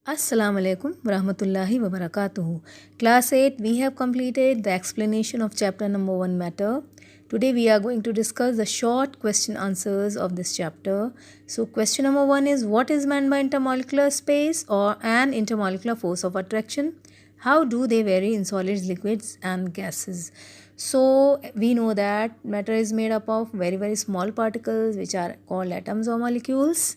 Assalamu alaikum warahmatullahi wabarakatuh. Class 8, we have completed the explanation of chapter number 1 matter. Today we are going to discuss the short question answers of this chapter. So question number 1 is, what is meant by intermolecular space or an intermolecular force of attraction? How do they vary in solids, liquids and gases? So we know that matter is made up of very small particles which are called atoms or molecules.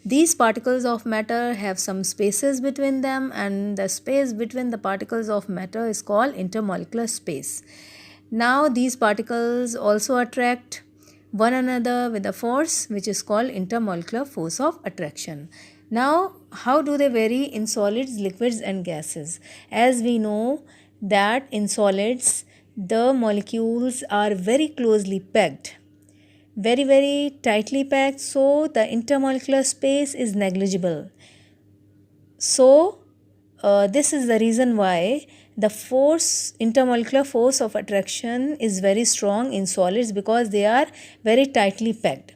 These particles of matter have some spaces between them, and the space between the particles of matter is called intermolecular space. Now these particles also attract one another with a force which is called intermolecular force of attraction. Now how do they vary in solids, liquids and gases? As we know that in solids the molecules are very closely packed, very tightly packed, so the intermolecular space is negligible. So this is the reason why the intermolecular force of attraction is very strong in solids, because they are very tightly packed.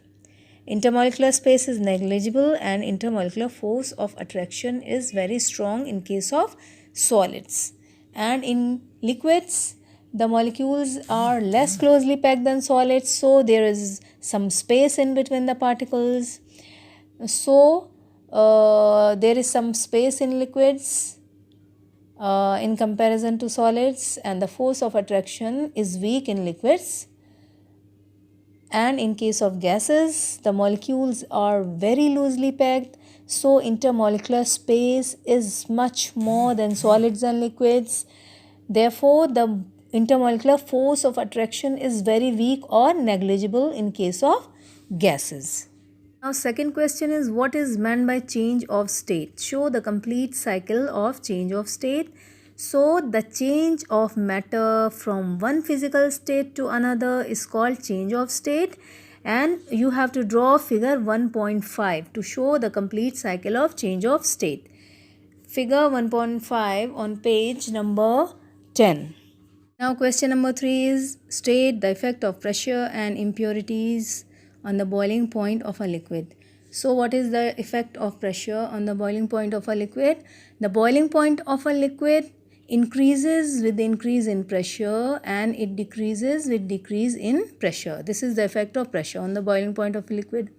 Intermolecular space is negligible and intermolecular force of attraction is very strong in case of solids. And in liquids, the molecules are less closely packed than solids, so there is some space in between the particles. So there is some space in liquids in comparison to solids, and the force of attraction is weak in liquids. And in case of gases, the molecules are very loosely packed, so intermolecular space is much more than solids and liquids. Therefore, the intermolecular force of attraction is very weak or negligible in case of gases. Now, second question is, what is meant by change of state? Show the complete cycle of change of state. So, the change of matter from one physical state to another is called change of state, and you have to draw figure 1.5 to show the complete cycle of change of state. Figure 1.5 on page number 10. Now question number 3 is, state the effect of pressure and impurities on the boiling point of a liquid. So what is the effect of pressure on the boiling point of a liquid? The boiling point of a liquid increases with the increase in pressure, and it decreases with decrease in pressure. This is the effect of pressure on the boiling point of a liquid.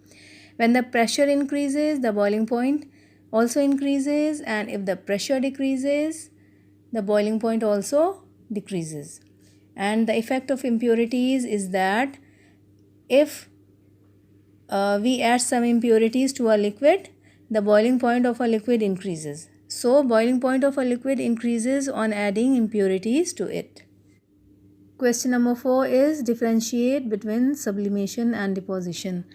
When the pressure increases, the boiling point also increases, and if the pressure decreases, the boiling point also decreases. And the effect of impurities is that if we add some impurities to a liquid, the boiling point of a liquid increases. So boiling point of a liquid increases on adding impurities to it. Question number 4 is, differentiate between sublimation and deposition.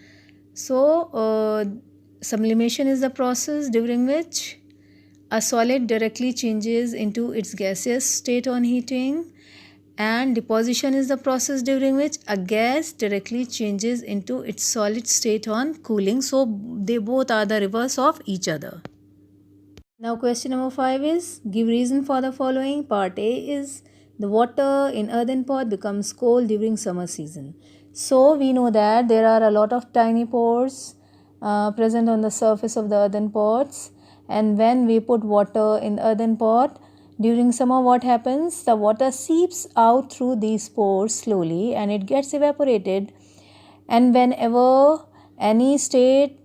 So sublimation is the process during which a solid directly changes into its gaseous state on heating, and deposition is the process during which a gas directly changes into its solid state on cooling. So they both are the reverse of each other. Now question number 5 is, give reason for the following. Part A is, the water in earthen pot becomes cold during summer season. So we know that there are a lot of tiny pores present on the surface of the earthen pots, and when we put water in the earthen pot during summer, what happens? The water seeps out through these pores slowly and it gets evaporated, and whenever any state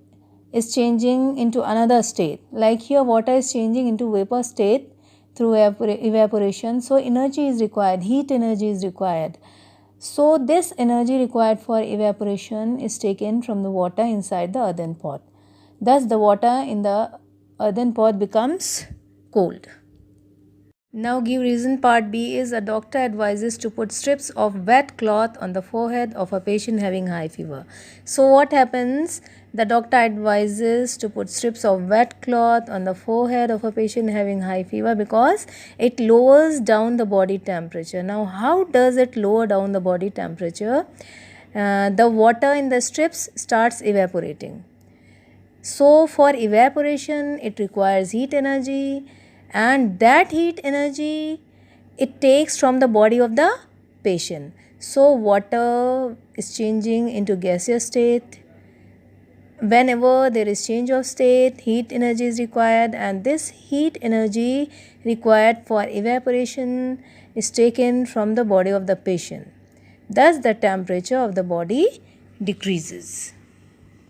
is changing into another state, like here water is changing into vapor state through evaporation, so energy is required, heat energy is required. So this energy required for evaporation is taken from the water inside the earthen pot. Thus the water in the earthen pot becomes cold. Now give reason. Part B is, a doctor advises to put strips of wet cloth on the forehead of a patient having high fever. So what happens? The doctor advises to put strips of wet cloth on the forehead of a patient having high fever because it lowers down the body temperature. Now how does it lower down the body temperature? The water in the strips starts evaporating. So for evaporation it requires heat energy, and that heat energy it takes from the body of the patient. So water is changing into gaseous state whenever there is change of state, heat energy is required, and this heat energy required for evaporation is taken from the body of the patient. Thus, the temperature of the body decreases.